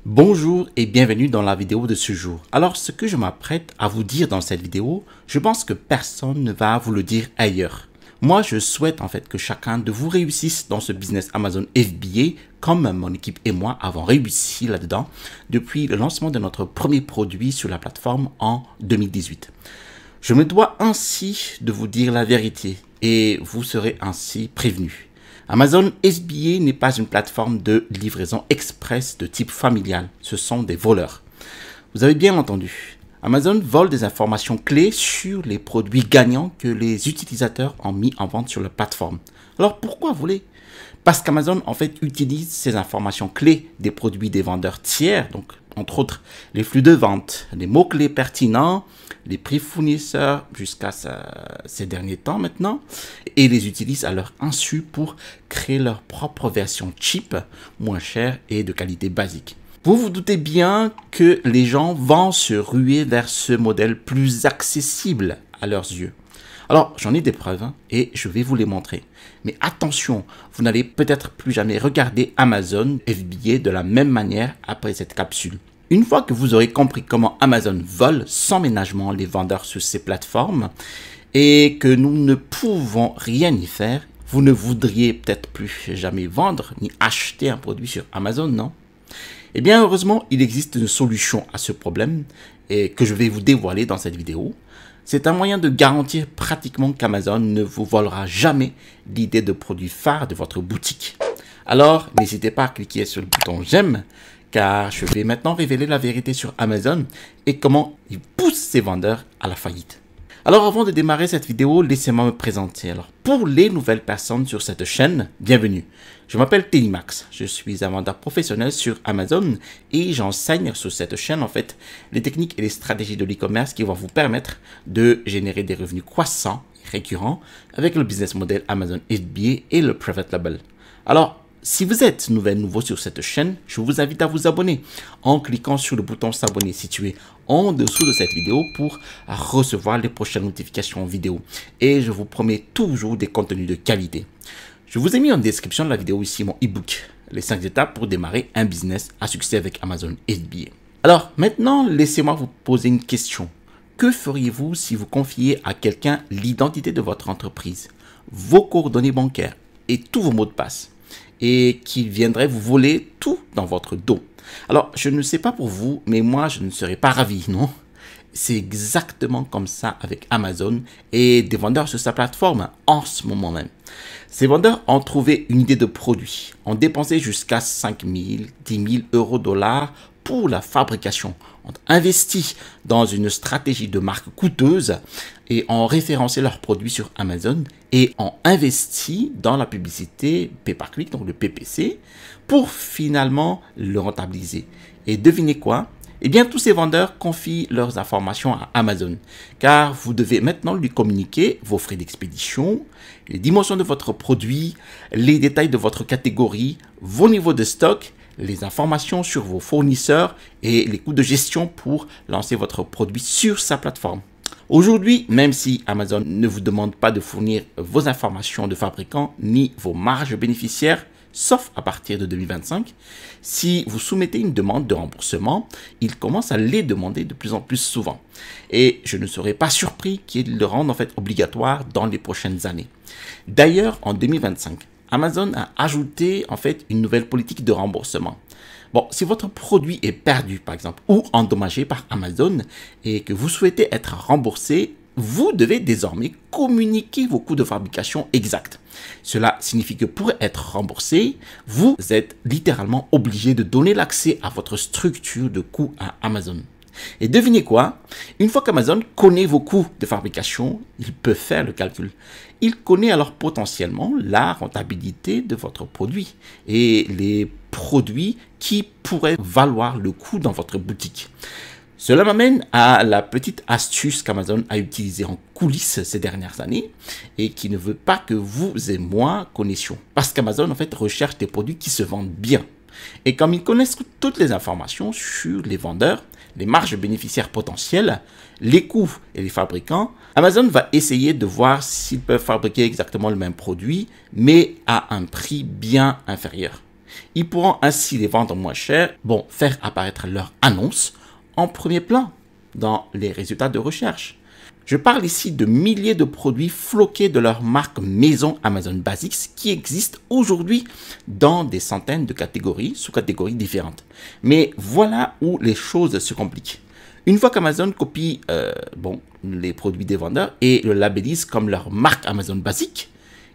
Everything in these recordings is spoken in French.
Bonjour et bienvenue dans la vidéo de ce jour. Alors, ce que je m'apprête à vous dire dans cette vidéo, je pense que personne ne va vous le dire ailleurs. Moi, je souhaite en fait que chacun de vous réussisse dans ce business Amazon FBA comme mon équipe et moi avons réussi là-dedans depuis le lancement de notre premier produit sur la plateforme en 2018. Je me dois ainsi de vous dire la vérité et vous serez ainsi prévenus. Amazon FBA n'est pas une plateforme de livraison express de type familial. Ce sont des voleurs. Vous avez bien entendu. Amazon vole des informations clés sur les produits gagnants que les utilisateurs ont mis en vente sur la plateforme. Alors pourquoi voler? Parce qu'Amazon en fait utilise ces informations clés des produits des vendeurs tiers, donc entre autres les flux de vente, les mots-clés pertinents, les prix fournisseurs jusqu'à ces derniers temps maintenant, et les utilise à leur insu pour créer leur propre version cheap, moins chère et de qualité basique. Vous vous doutez bien que les gens vont se ruer vers ce modèle plus accessible à leurs yeux. Alors, j'en ai des preuves et je vais vous les montrer. Mais attention, vous n'allez peut-être plus jamais regarder Amazon FBA de la même manière après cette capsule. Une fois que vous aurez compris comment Amazon vole sans ménagement les vendeurs sur ces plateformes et que nous ne pouvons rien y faire, vous ne voudriez peut-être plus jamais vendre ni acheter un produit sur Amazon, non? Eh bien, heureusement, il existe une solution à ce problème et que je vais vous dévoiler dans cette vidéo. C'est un moyen de garantir pratiquement qu'Amazon ne vous volera jamais l'idée de produit phare de votre boutique. Alors, n'hésitez pas à cliquer sur le bouton j'aime, car je vais maintenant révéler la vérité sur Amazon et comment il pousse ses vendeurs à la faillite. Alors avant de démarrer cette vidéo, laissez-moi me présenter. Alors pour les nouvelles personnes sur cette chaîne, bienvenue. Je m'appelle Telimax, je suis un vendeur professionnel sur Amazon et j'enseigne sur cette chaîne en fait les techniques et les stratégies de l'e-commerce qui vont vous permettre de générer des revenus croissants et récurrents avec le business model Amazon FBA et le Private Label. Alors, si vous êtes nouveau sur cette chaîne, je vous invite à vous abonner en cliquant sur le bouton s'abonner situé en dessous de cette vidéo pour recevoir les prochaines notifications vidéo. Et je vous promets toujours des contenus de qualité. Je vous ai mis en description de la vidéo ici mon e-book, les 5 étapes pour démarrer un business à succès avec Amazon FBA. Alors maintenant, laissez-moi vous poser une question. Que feriez-vous si vous confiez à quelqu'un l'identité de votre entreprise, vos coordonnées bancaires et tous vos mots de passe, et qu'il viendrait vous voler tout dans votre dos? Alors, je ne sais pas pour vous, mais moi, je ne serais pas ravi, non? C'est exactement comme ça avec Amazon et des vendeurs sur sa plateforme en ce moment même. Ces vendeurs ont trouvé une idée de produit, ont dépensé jusqu'à 5 000, 10 000 euros dollars pour la fabrication, ont investi dans une stratégie de marque coûteuse et ont référencé leurs produits sur Amazon et ont investi dans la publicité pay-per-click, donc le PPC, pour finalement le rentabiliser. Et devinez quoi? Eh bien, tous ces vendeurs confient leurs informations à Amazon, car vous devez maintenant lui communiquer vos frais d'expédition, les dimensions de votre produit, les détails de votre catégorie, vos niveaux de stock, les informations sur vos fournisseurs et les coûts de gestion pour lancer votre produit sur sa plateforme. Aujourd'hui, même si Amazon ne vous demande pas de fournir vos informations de fabricant ni vos marges bénéficiaires, sauf à partir de 2025, si vous soumettez une demande de remboursement, il commence à les demander de plus en plus souvent. Et je ne serais pas surpris qu'ils le rendent en fait obligatoire dans les prochaines années. D'ailleurs, en 2025, Amazon a ajouté en fait une nouvelle politique de remboursement. Bon, si votre produit est perdu par exemple ou endommagé par Amazon et que vous souhaitez être remboursé, vous devez désormais communiquer vos coûts de fabrication exacts. Cela signifie que pour être remboursé, vous êtes littéralement obligé de donner l'accès à votre structure de coûts à Amazon. Et devinez quoi? Une fois qu'Amazon connaît vos coûts de fabrication, il peut faire le calcul. Il connaît alors potentiellement la rentabilité de votre produit et les produits qui pourraient valoir le coup dans votre boutique. Cela m'amène à la petite astuce qu'Amazon a utilisée en coulisses ces dernières années et qui ne veut pas que vous et moi connaissions. Parce qu'Amazon en fait recherche des produits qui se vendent bien. Et comme ils connaissent toutes les informations sur les vendeurs, les marges bénéficiaires potentielles, les coûts et les fabricants, Amazon va essayer de voir s'ils peuvent fabriquer exactement le même produit, mais à un prix bien inférieur. Ils pourront ainsi les vendre moins cher, faire apparaître leur annonce en premier plan dans les résultats de recherche. Je parle ici de milliers de produits floqués de leur marque maison Amazon Basics qui existent aujourd'hui dans des centaines de catégories, sous-catégories différentes. Mais voilà où les choses se compliquent. Une fois qu'Amazon copie les produits des vendeurs et le labellise comme leur marque Amazon Basics,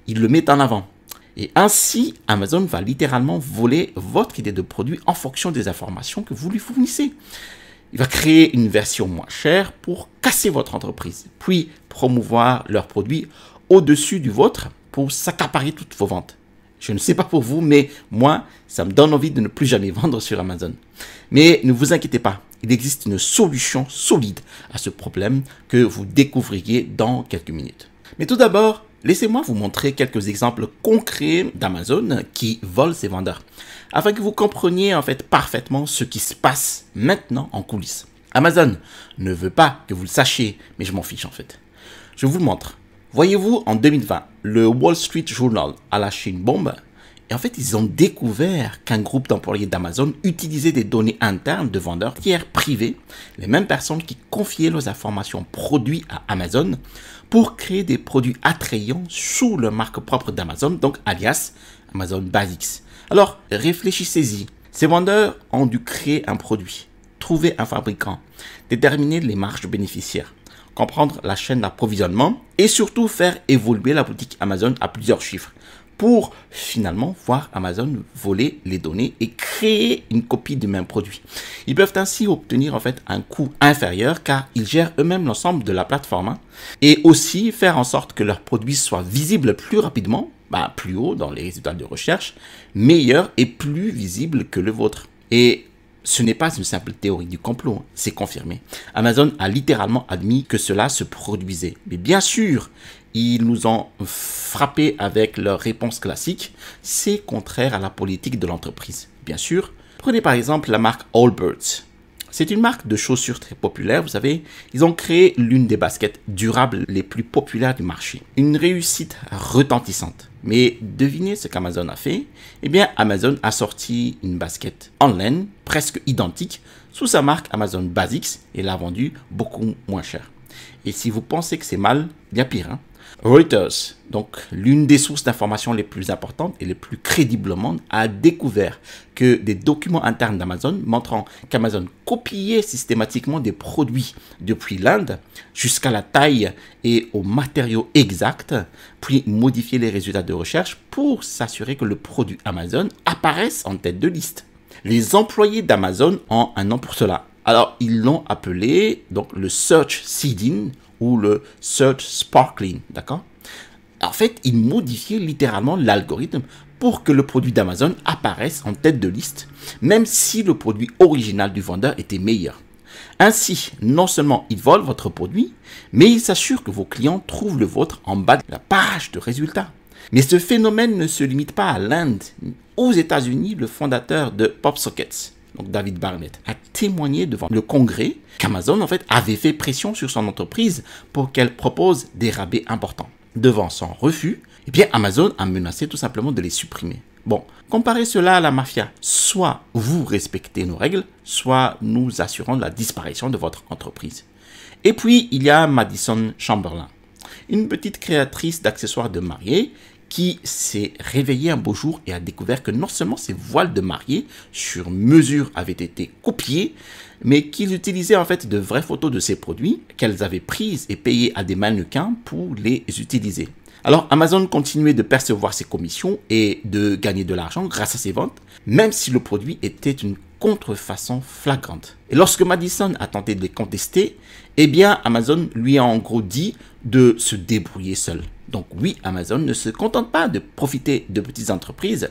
ils le mettent en avant. Et ainsi, Amazon va littéralement voler votre idée de produit en fonction des informations que vous lui fournissez. Il va créer une version moins chère pour casser votre entreprise, puis promouvoir leurs produits au-dessus du vôtre pour s'accaparer toutes vos ventes. Je ne sais pas pour vous, mais moi, ça me donne envie de ne plus jamais vendre sur Amazon. Mais ne vous inquiétez pas, il existe une solution solide à ce problème que vous découvrirez dans quelques minutes. Mais tout d'abord, laissez-moi vous montrer quelques exemples concrets d'Amazon qui volent ses vendeurs, afin que vous compreniez en fait parfaitement ce qui se passe maintenant en coulisses. Amazon ne veut pas que vous le sachiez, mais je m'en fiche en fait. Je vous le montre. Voyez-vous, en 2020, le Wall Street Journal a lâché une bombe et en fait, ils ont découvert qu'un groupe d'employés d'Amazon utilisait des données internes de vendeurs tiers privés, les mêmes personnes qui confiaient leurs informations produits à Amazon pour créer des produits attrayants sous leur marque propre d'Amazon, donc alias Amazon Basics. Alors, réfléchissez-y. Ces vendeurs ont dû créer un produit, trouver un fabricant, déterminer les marges bénéficiaires, comprendre la chaîne d'approvisionnement et surtout faire évoluer la boutique Amazon à plusieurs chiffres pour finalement voir Amazon voler les données et créer une copie du même produit. Ils peuvent ainsi obtenir en fait un coût inférieur car ils gèrent eux-mêmes l'ensemble de la plateforme et aussi faire en sorte que leurs produits soient visibles plus rapidement, plus haut dans les résultats de recherche, meilleurs et plus visibles que le vôtre. Et ce n'est pas une simple théorie du complot, c'est confirmé. Amazon a littéralement admis que cela se produisait. Mais bien sûr, ils nous ont frappé avec leur réponse classique. C'est contraire à la politique de l'entreprise. Bien sûr, prenez par exemple la marque Allbirds. C'est une marque de chaussures très populaire, vous savez. Ils ont créé l'une des baskets durables les plus populaires du marché. Une réussite retentissante. Mais devinez ce qu'Amazon a fait? Eh bien, Amazon a sorti une basket en laine, presque identique, sous sa marque Amazon Basics et l'a vendue beaucoup moins cher. Et si vous pensez que c'est mal, il y a pire. Reuters, donc l'une des sources d'informations les plus importantes et les plus crédibles au monde, a découvert que des documents internes d'Amazon montrant qu'Amazon copiait systématiquement des produits depuis l'Inde jusqu'à la taille et aux matériaux exacts, puis modifier les résultats de recherche pour s'assurer que le produit Amazon apparaisse en tête de liste. Les employés d'Amazon ont un nom pour cela. Alors, ils l'ont appelé donc le Search Seeding ou le Search Sparkling, d'accord? En fait, ils modifiaient littéralement l'algorithme pour que le produit d'Amazon apparaisse en tête de liste, même si le produit original du vendeur était meilleur. Ainsi, non seulement ils volent votre produit, mais ils s'assurent que vos clients trouvent le vôtre en bas de la page de résultats. Mais ce phénomène ne se limite pas à l'Inde. Aux États-Unis, le fondateur de PopSockets, donc David Barnett, a témoigné devant le Congrès qu'Amazon en fait avait fait pression sur son entreprise pour qu'elle propose des rabais importants. Devant son refus, eh bien Amazon a menacé tout simplement de les supprimer. Bon, comparez cela à la mafia. Soit vous respectez nos règles, soit nous assurons la disparition de votre entreprise. Et puis, il y a Madison Chamberlain, une petite créatrice d'accessoires de mariée qui s'est réveillée un beau jour et a découvert que non seulement ses voiles de mariée sur mesure avaient été copiées, mais qu'ils utilisaient en fait de vraies photos de ces produits qu'elles avaient prises et payées à des mannequins pour les utiliser. Alors Amazon continuait de percevoir ses commissions et de gagner de l'argent grâce à ses ventes, même si le produit était une contrefaçon flagrante. Et lorsque Madison a tenté de les contester, eh bien Amazon lui a en gros dit de se débrouiller seul. Donc oui, Amazon ne se contente pas de profiter de petites entreprises.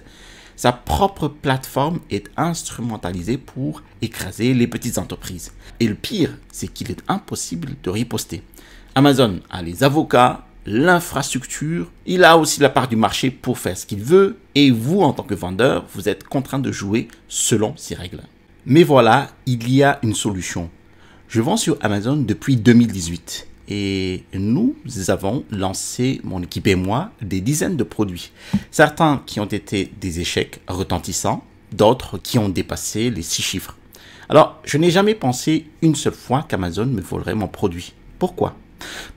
Sa propre plateforme est instrumentalisée pour écraser les petites entreprises. Et le pire, c'est qu'il est impossible de riposter. Amazon a les avocats, l'infrastructure, il a aussi la part du marché pour faire ce qu'il veut. Et vous, en tant que vendeur, vous êtes contraint de jouer selon ses règles. Mais voilà, il y a une solution. Je vends sur Amazon depuis 2018. et nous avons lancé, mon équipe et moi, des dizaines de produits. Certains qui ont été des échecs retentissants, d'autres qui ont dépassé les 6 chiffres. Alors, je n'ai jamais pensé une seule fois qu'Amazon me volerait mon produit. Pourquoi?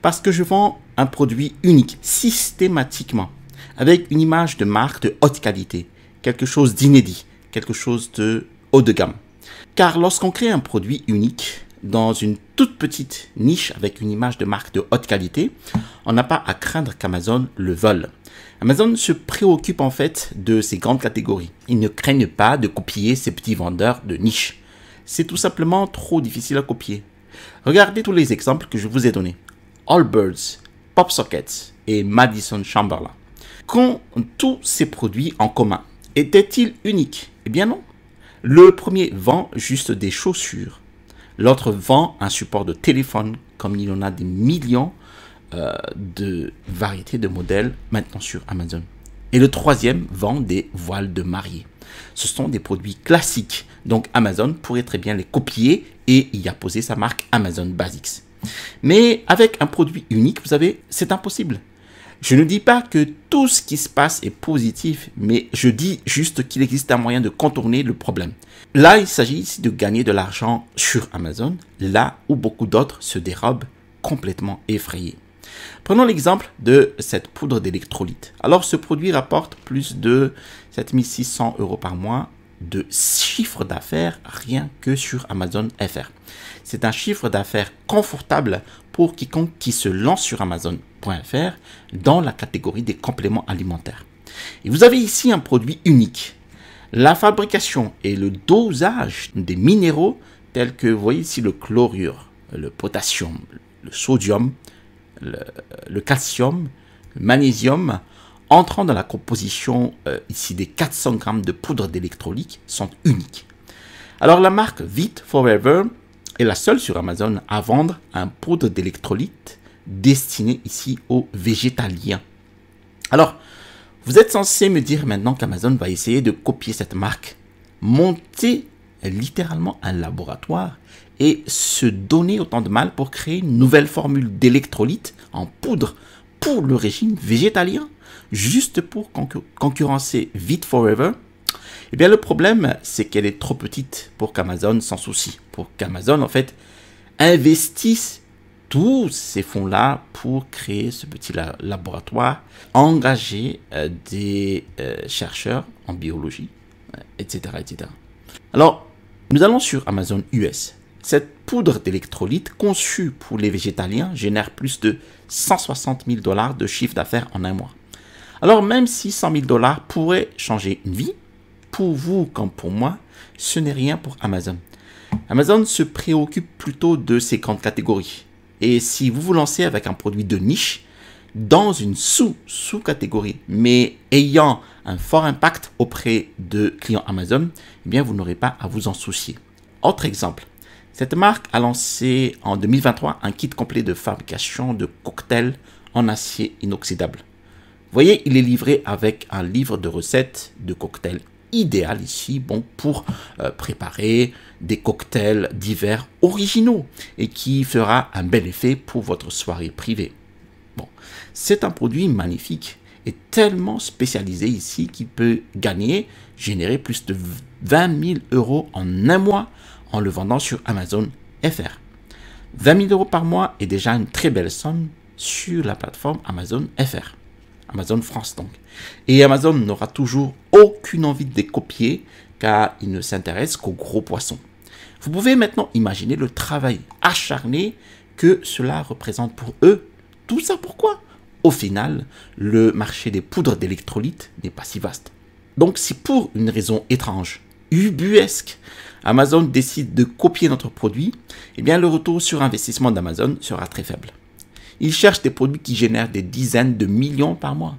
Parce que je vends un produit unique, systématiquement, avec une image de marque de haute qualité, quelque chose d'inédit, quelque chose de haut de gamme. Car lorsqu'on crée un produit unique dans une toute petite niche avec une image de marque de haute qualité, on n'a pas à craindre qu'Amazon le vole. Amazon se préoccupe en fait de ces grandes catégories. Ils ne craignent pas de copier ces petits vendeurs de niche. C'est tout simplement trop difficile à copier. Regardez tous les exemples que je vous ai donnés. Allbirds, PopSockets et Madison Chamberlain. Qu'ont tous ces produits en commun? Étaient-ils uniques? Eh bien non. Le premier vend juste des chaussures. L'autre vend un support de téléphone, comme il y en a des millions de variétés de modèles maintenant sur Amazon. Et le troisième vend des voiles de mariée. Ce sont des produits classiques, donc Amazon pourrait très bien les copier et y apposer sa marque Amazon Basics. Mais avec un produit unique, vous savez, c'est impossible. Je ne dis pas que tout ce qui se passe est positif, mais je dis juste qu'il existe un moyen de contourner le problème. Là, il s'agit ici de gagner de l'argent sur Amazon, là où beaucoup d'autres se dérobent complètement effrayés. Prenons l'exemple de cette poudre d'électrolyte. Alors, ce produit rapporte plus de 7 600 € par mois de chiffre d'affaires rien que sur Amazon FR. C'est un chiffre d'affaires confortable pour quiconque qui se lance sur Amazon.fr dans la catégorie des compléments alimentaires. Et vous avez ici un produit unique. La fabrication et le dosage des minéraux tels que, vous voyez ici, le chlorure, le potassium, le sodium, le calcium, le magnésium, entrant dans la composition ici des 400 grammes de poudre d'électrolyte sont uniques. Alors la marque Vit Forever est la seule sur Amazon à vendre un poudre d'électrolyte destiné ici aux végétaliens. Alors, vous êtes censé me dire maintenant qu'Amazon va essayer de copier cette marque, monter littéralement un laboratoire et se donner autant de mal pour créer une nouvelle formule d'électrolyte en poudre pour le régime végétalien, juste pour concurrencer Vit Forever. Eh bien, le problème, c'est qu'elle est trop petite pour qu'Amazon s'en soucie, pour qu'Amazon, en fait, investisse tous ces fonds-là pour créer ce petit laboratoire, engager des chercheurs en biologie, etc., etc. Alors, nous allons sur Amazon US. Cette poudre d'électrolyte conçue pour les végétaliens génère plus de 160 000 $ de chiffre d'affaires en un mois. Alors, même si 100 000 $ pourraient changer une vie, pour vous comme pour moi, ce n'est rien pour Amazon. Amazon se préoccupe plutôt de ces grandes catégories. Et si vous vous lancez avec un produit de niche, dans une sous-catégorie, mais ayant un fort impact auprès de clients Amazon, eh bien, vous n'aurez pas à vous en soucier. Autre exemple, cette marque a lancé en 2023 un kit complet de fabrication de cocktails en acier inoxydable. Vous voyez, il est livré avec un livre de recettes de cocktails idéal ici, bon, pour préparer des cocktails divers originaux et qui fera un bel effet pour votre soirée privée. Bon, c'est un produit magnifique et tellement spécialisé ici qu'il peut générer plus de 20 000 € en un mois en le vendant sur Amazon FR. 20 000 € par mois est déjà une très belle somme sur la plateforme Amazon FR. Amazon France donc. Et Amazon n'aura toujours aucune envie de les copier car il ne s'intéresse qu'aux gros poissons. Vous pouvez maintenant imaginer le travail acharné que cela représente pour eux. Tout ça pourquoi? Au final, le marché des poudres d'électrolyte n'est pas si vaste. Donc si pour une raison étrange, ubuesque, Amazon décide de copier notre produit, eh bien le retour sur investissement d'Amazon sera très faible. Ils cherchent des produits qui génèrent des dizaines de millions par mois.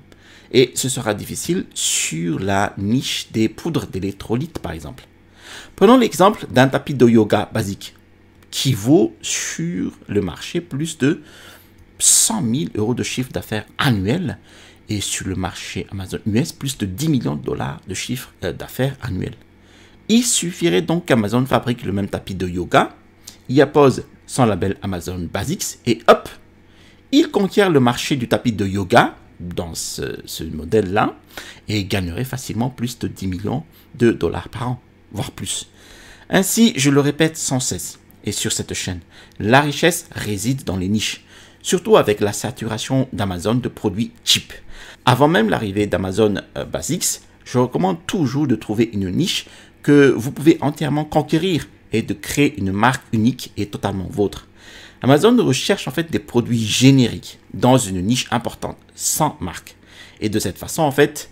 Et ce sera difficile sur la niche des poudres d'électrolyte, par exemple. Prenons l'exemple d'un tapis de yoga basique qui vaut sur le marché plus de 100 000 € de chiffre d'affaires annuel et sur le marché Amazon US plus de 10 millions de $ de chiffre d'affaires annuel. Il suffirait donc qu'Amazon fabrique le même tapis de yoga, y appose son label Amazon Basics et hop, il conquiert le marché du tapis de yoga dans ce modèle-là et gagnerait facilement plus de 10 millions de dollars par an, voire plus. Ainsi, je le répète sans cesse, et sur cette chaîne, la richesse réside dans les niches, surtout avec la saturation d'Amazon de produits cheap. Avant même l'arrivée d'Amazon Basics, je recommande toujours de trouver une niche que vous pouvez entièrement conquérir et de créer une marque unique et totalement vôtre. Amazon recherche en fait des produits génériques dans une niche importante, sans marque. Et de cette façon, en fait,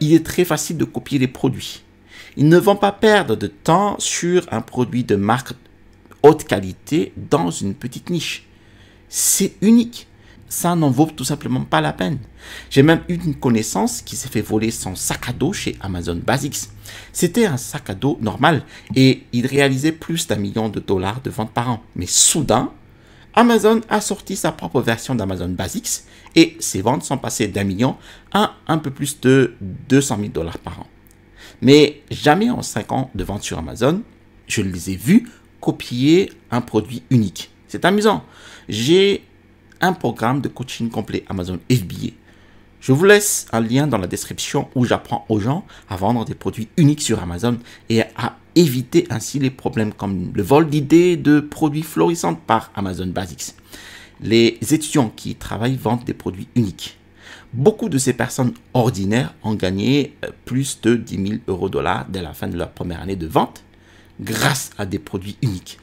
il est très facile de copier les produits. Ils ne vont pas perdre de temps sur un produit de marque haute qualité dans une petite niche. C'est unique. Ça n'en vaut tout simplement pas la peine. J'ai même eu une connaissance qui s'est fait voler son sac à dos chez Amazon Basics. C'était un sac à dos normal et il réalisait plus d'1 million de dollars de ventes par an. Mais soudain, Amazon a sorti sa propre version d'Amazon Basics et ses ventes sont passées d'1 million à un peu plus de 200 000 dollars par an. Mais jamais en 5 ans de vente sur Amazon, je les ai vus copier un produit unique. C'est amusant. J'ai un programme de coaching complet Amazon FBA. Je vous laisse un lien dans la description où j'apprends aux gens à vendre des produits uniques sur Amazon et à éviter ainsi les problèmes comme le vol d'idées de produits florissants par Amazon Basics. Les étudiants qui y travaillent vendent des produits uniques. Beaucoup de ces personnes ordinaires ont gagné plus de 10 000 euros dollars dès la fin de leur première année de vente grâce à des produits uniques.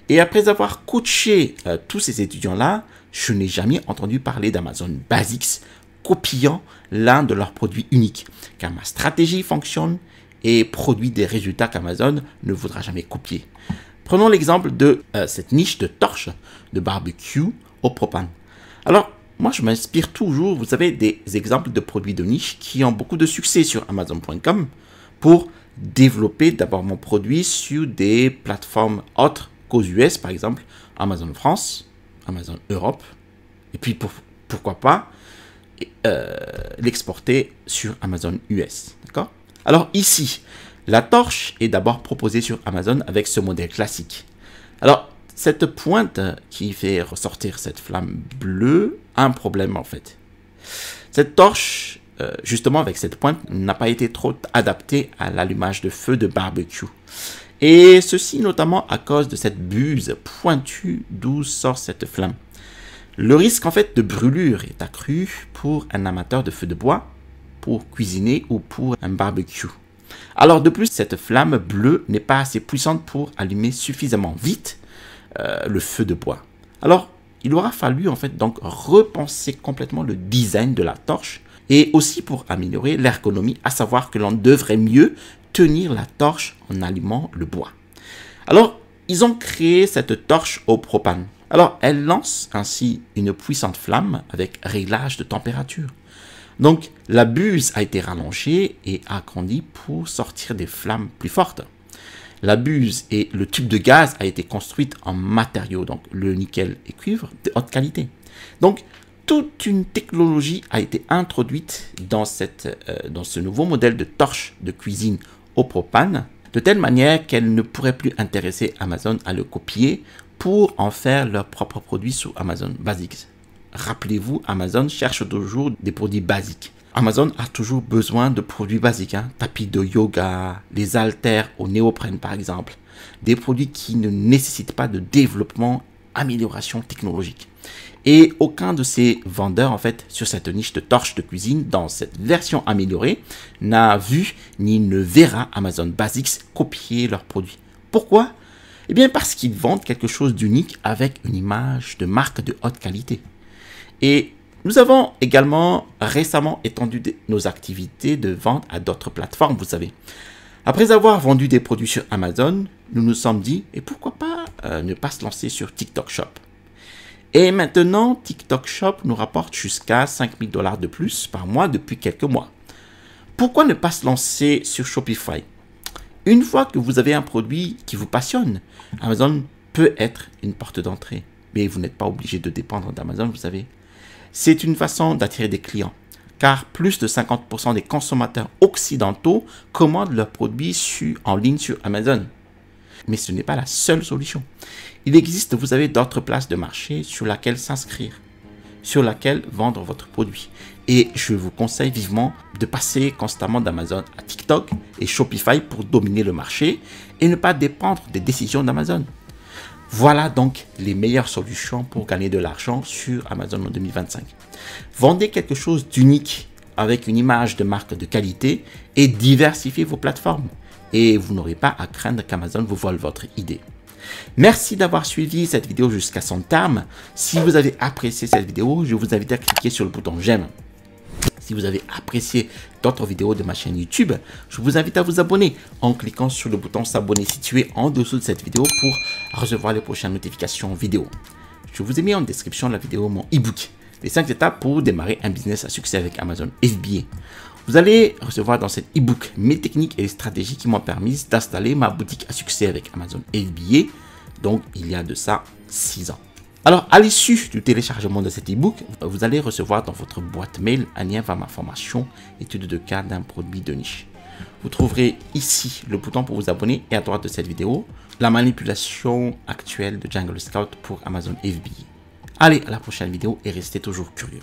Et après avoir coaché tous ces étudiants-là, je n'ai jamais entendu parler d'Amazon Basics copiant l'un de leurs produits uniques, car ma stratégie fonctionne et produit des résultats qu'Amazon ne voudra jamais copier. Prenons l'exemple de cette niche de torches de barbecue au propane. Alors, moi, je m'inspire toujours, vous savez, des exemples de produits de niche qui ont beaucoup de succès sur Amazon.com pour développer d'abord mon produit sur des plateformes autres qu'aux US, par exemple Amazon France, Amazon Europe, et puis pourquoi pas l'exporter sur Amazon US. D'accord? Alors ici, la torche est d'abord proposée sur Amazon avec ce modèle classique. Alors, cette pointe qui fait ressortir cette flamme bleue a un problème en fait. Cette torche, justement avec cette pointe, n'a pas été trop adaptée à l'allumage de feu de barbecue. Et ceci notamment à cause de cette buse pointue d'où sort cette flamme. Le risque en fait de brûlure est accru pour un amateur de feu de bois, pour cuisiner ou pour un barbecue. Alors de plus, cette flamme bleue n'est pas assez puissante pour allumer suffisamment vite le feu de bois. Alors il aura fallu en fait donc repenser complètement le design de la torche et aussi pour améliorer l'ergonomie, à savoir que l'on devrait mieux tenir la torche en allumant le bois. Alors, ils ont créé cette torche au propane. Alors, elle lance ainsi une puissante flamme avec réglage de température. Donc, la buse a été rallongée et agrandie pour sortir des flammes plus fortes. La buse et le tube de gaz a été construite en matériaux, donc le nickel et cuivre de haute qualité. Donc, toute une technologie a été introduite dans ce nouveau modèle de torche de cuisine au propane, de telle manière qu'elle ne pourrait plus intéresser Amazon à le copier pour en faire leur propre produit sur Amazon Basics. Rappelez-vous, Amazon cherche toujours des produits basiques. Amazon a toujours besoin de produits basiques, tapis de yoga, les haltères au néoprène par exemple, des produits qui ne nécessitent pas de développement, amélioration technologique. Et aucun de ces vendeurs, en fait, sur cette niche de torches de cuisine, dans cette version améliorée, n'a vu ni ne verra Amazon Basics copier leurs produits. Pourquoi? Eh bien, parce qu'ils vendent quelque chose d'unique avec une image de marque de haute qualité. Et nous avons également récemment étendu nos activités de vente à d'autres plateformes, vous savez. Après avoir vendu des produits sur Amazon, nous nous sommes dit, et pourquoi pas ne pas se lancer sur TikTok Shop? Et maintenant, TikTok Shop nous rapporte jusqu'à 5 000 $ de plus par mois depuis quelques mois. Pourquoi ne pas se lancer sur Shopify? Une fois que vous avez un produit qui vous passionne, Amazon peut être une porte d'entrée. Mais vous n'êtes pas obligé de dépendre d'Amazon, vous savez. C'est une façon d'attirer des clients, car plus de 50% des consommateurs occidentaux commandent leurs produits en ligne sur Amazon. Mais ce n'est pas la seule solution. Il existe, vous avez d'autres places de marché sur lesquelles s'inscrire. sur laquelle vendre votre produit. Et je vous conseille vivement de passer constamment d'Amazon à TikTok et Shopify pour dominer le marché et ne pas dépendre des décisions d'Amazon. Voilà donc les meilleures solutions pour gagner de l'argent sur Amazon en 2025. Vendez quelque chose d'unique avec une image de marque de qualité et diversifiez vos plateformes. Et vous n'aurez pas à craindre qu'Amazon vous vole votre idée. Merci d'avoir suivi cette vidéo jusqu'à son terme. Si vous avez apprécié cette vidéo, je vous invite à cliquer sur le bouton j'aime. Si vous avez apprécié d'autres vidéos de ma chaîne YouTube, je vous invite à vous abonner en cliquant sur le bouton s'abonner situé en dessous de cette vidéo pour recevoir les prochaines notifications vidéo. Je vous ai mis en description de la vidéo mon e-book, les 5 étapes pour démarrer un business à succès avec Amazon FBA. Vous allez recevoir dans cet e-book mes techniques et les stratégies qui m'ont permis d'installer ma boutique à succès avec Amazon FBA, donc il y a de ça 6 ans. Alors, à l'issue du téléchargement de cet e-book, vous allez recevoir dans votre boîte mail un lien vers ma formation étude de cas d'un produit de niche. Vous trouverez ici le bouton pour vous abonner et à droite de cette vidéo, la manipulation actuelle de Jungle Scout pour Amazon FBA. Allez, à la prochaine vidéo et restez toujours curieux.